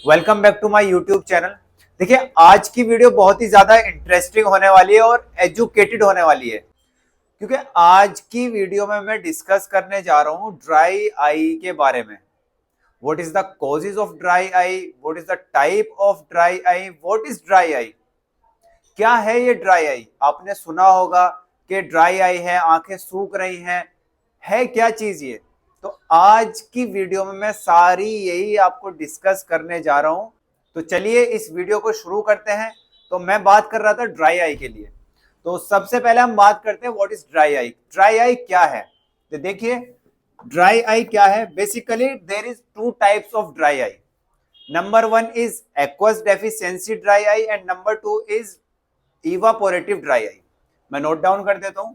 Welcome back to my YouTube channel. देखिए, आज की वीडियो बहुत ही ज्यादा इंटरेस्टिंग होने वाली है और एजुकेटेड होने वाली है, क्योंकि आज की वीडियो में मैं डिस्कस करने जा रहा हूँ ड्राई आई के बारे में। What is the causes of dry I, what is the type of dry I, what is dry eye, क्या है ये ड्राई आई। आपने सुना होगा कि ड्राई आई है, आंखें सूख रही हैं, है क्या चीज ये। तो आज की वीडियो में मैं सारी यही आपको डिस्कस करने जा रहा हूं। तो चलिए इस वीडियो को शुरू करते हैं। तो मैं बात कर रहा था ड्राई आई के लिए। तो सबसे पहले हम बात करते हैं what is dry eye. Dry eye क्या है, तो देखिए ड्राई आई क्या है। Basically there is two types of dry eye. Number one is aqueous deficiency dry eye and number two is evaporative dry eye. मैं नोट डाउन कर देता हूं।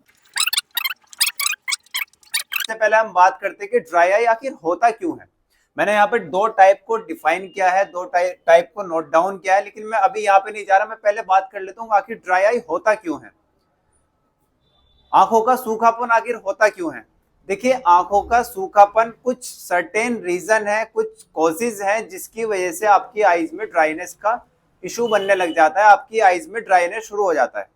सबसे पहले हम बात करते हैं कि ड्राई आई आखिर होता क्यों है। मैंने यहाँ पे दो टाइप को डिफाइन किया है, दो टाइप को नोट डाउन किया है, लेकिन मैं अभी यहाँ पे नहीं जा रहा। मैं पहले बात कर लेता हूँ आखिर ड्राई आई होता क्यों है। आंखों का सूखापन आखिर होता क्यों है। देखिए, आंखों का सूखापन कुछ सर्टेन रीजन है, कुछ कॉजेज हैं जिसकी वजह से आपकी आईज में ड्राइनेस का इशू बनने लग जाता है, आपकी आईज में ड्राइनेस शुरू हो जाता है।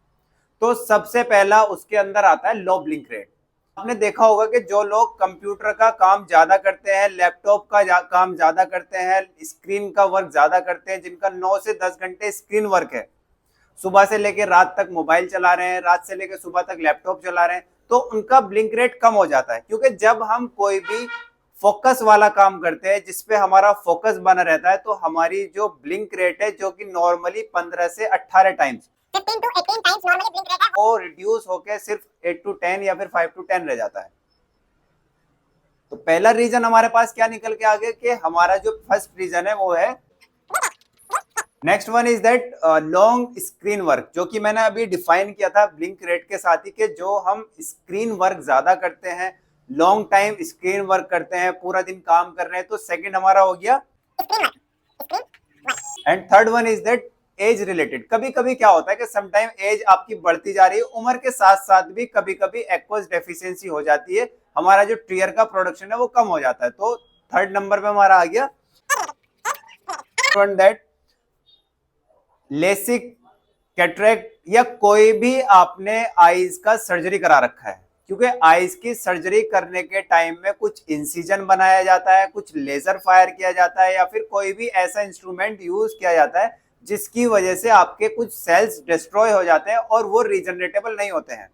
तो सबसे पहला उसके अंदर आता है लो ब्लिंक रेट। आपने देखा होगा कि जो लोग कंप्यूटर का काम ज्यादा करते हैं, लैपटॉप का काम ज्यादा करते हैं, स्क्रीन का वर्क ज्यादा करते हैं, जिनका 9 से 10 घंटे स्क्रीन वर्क है, सुबह से लेकर रात तक मोबाइल चला रहे हैं, रात से लेकर सुबह तक लैपटॉप चला रहे हैं, तो उनका ब्लिंक रेट कम हो जाता है। क्योंकि जब हम कोई भी फोकस वाला काम करते हैं जिसपे हमारा फोकस बना रहता है, तो हमारी जो ब्लिंक रेट है, जो कि नॉर्मली 15 से 18 times 15 to 18 times normally blink rate है, वो रिड्यूस होकर सिर्फ 8 to 10 या फिर 5 to 10 रह जाता है। तो पहला रीजन हमारे पास क्या निकल के आ गया कि हमारा जो फर्स्ट रीजन है वो है। Next one is that long screen work, जो कि मैंने अभी डिफाइन किया था ब्लिंक रेट के साथ ही, कि जो हम स्क्रीन वर्क ज्यादा करते हैं, लॉन्ग टाइम स्क्रीन वर्क करते हैं, पूरा दिन काम कर रहे हैं, तो सेकंड हमारा हो गया screen work. And third one is that age related. कभी कभी क्या होता है कि समटाइम एज आपकी बढ़ती जा रही है, उम्र के साथ साथ भी कभी कभी एक्वस डेफिशिएंसी हो जाती है, हमारा जो टीयर का प्रोडक्शन है वो कम हो जाता है। तो थर्ड नंबर पे हमारा आ गया दैट लेसिक, कैटरेक्ट, या कोई भी आपने आईज का सर्जरी करा रखा है। क्योंकि आईज की सर्जरी करने के टाइम में कुछ इंसिजन बनाया जाता है, कुछ लेजर फायर किया जाता है, या फिर कोई भी ऐसा इंस्ट्रूमेंट यूज किया जाता है जिसकी वजह से आपके कुछ सेल्स डिस्ट्रॉय हो जाते हैं और वो रीजनरेटेबल नहीं होते हैं।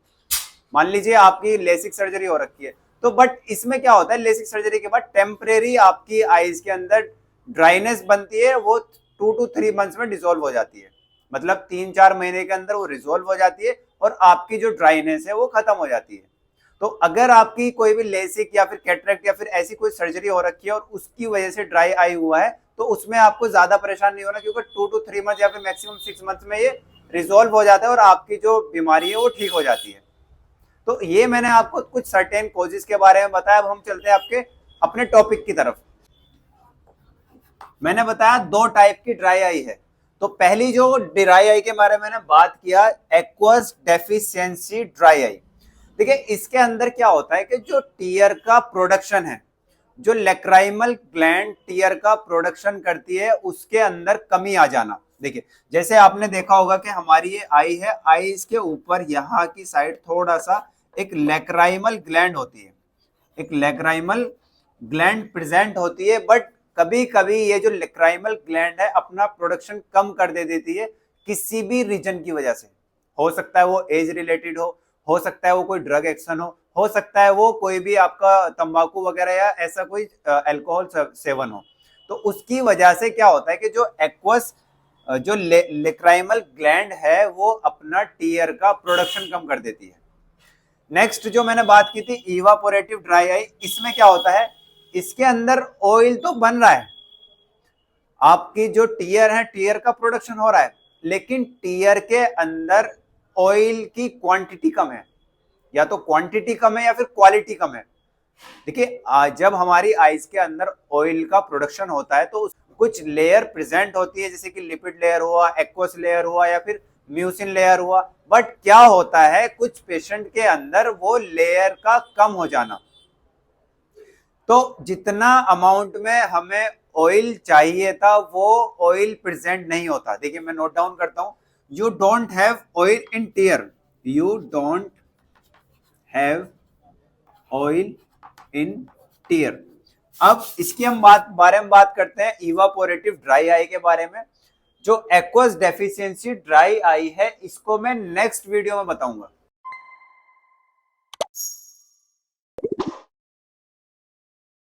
मान लीजिए आपकी लेसिक सर्जरी हो रखी है, तो बट इसमें क्या होता है, लेसिक सर्जरी के बाद टेम्परेरी आपकी आईज के अंदर ड्राइनेस बनती है, वो 2 to 3 मंथ्स में डिसॉल्व हो जाती है। मतलब 3-4 महीने के अंदर वो रिजोल्व हो जाती है और आपकी जो ड्राइनेस है वो खत्म हो जाती है। तो अगर आपकी कोई भी लेसिक या फिर कैटरेक्ट या फिर ऐसी कोई सर्जरी हो रखी है और उसकी वजह से ड्राई आई हुआ है, तो उसमें आपको ज्यादा परेशान नहीं होना, क्योंकि 2 to 3 मंथ या फिर मैक्सिमम 6 मंथ में ये रिजोल्व हो जाता है और आपकी जो बीमारी है वो ठीक हो जाती है। तो ये मैंने आपको कुछ सर्टेन कॉजेज के बारे में बताया। अब हम चलते हैं आपके अपने टॉपिक की तरफ। मैंने बताया दो टाइप की ड्राई आई है। तो पहली जो ड्राई आई के बारे में मैंने बात किया, एक्वस डेफिशिएंसी ड्राई आई। देखिए, इसके अंदर क्या होता है कि जो टीयर का प्रोडक्शन है, जो लैक्राइमल ग्लैंड टीयर का प्रोडक्शन करती है, उसके अंदर कमी आ जाना। देखिए, जैसे आपने देखा होगा कि हमारी ये आई है, आई इसके ऊपर यहाँ की साइड थोड़ा सा एक लैक्राइमल ग्लैंड होती है, एक लैक्राइमल ग्लैंड प्रेजेंट होती है। बट कभी कभी ये जो लैक्राइमल ग्लैंड है अपना प्रोडक्शन कम कर दे देती है, किसी भी रीजन की वजह से। हो सकता है वो एज रिलेटेड हो सकता है वो कोई ड्रग एक्शन हो सकता है वो कोई भी आपका तंबाकू वगैरह या ऐसा कोई अल्कोहल सेवन हो। तो उसकी वजह से क्या होता है कि जो एक्वस जो लैक्राइमल ग्लैंड है वो अपना टीयर का प्रोडक्शन कम कर देती है। नेक्स्ट जो मैंने बात की थी इवापोरेटिव ड्राई आई, इसमें क्या होता है, इसके अंदर ऑयल तो बन रहा है, आपकी जो टीयर है टीयर का प्रोडक्शन हो रहा है, लेकिन टीयर के अंदर ऑयल की क्वांटिटी कम है, या तो क्वांटिटी कम है या फिर क्वालिटी कम है। देखिए, जब हमारी आईज के अंदर ऑयल का प्रोडक्शन होता है तो कुछ लेयर प्रेजेंट होती है, जैसे कि लिपिड लेयर हुआ, एक्वस लेयर हुआ, या फिर म्यूसिन लेयर हुआ। बट क्या होता है, कुछ पेशेंट के अंदर वो लेयर का कम हो जाना, तो जितना अमाउंट में हमें ऑयल चाहिए था वो ऑयल प्रेजेंट नहीं होता। देखिए मैं नोट डाउन करता हूं, you don't have oil in tear, you don't have oil in tear. अब इसकी हम बारे में बात करते हैं इवापोरेटिव ड्राई आई के बारे में। जो एक्वस डेफिशिएंसी ड्राई आई है इसको मैं नेक्स्ट वीडियो में बताऊंगा।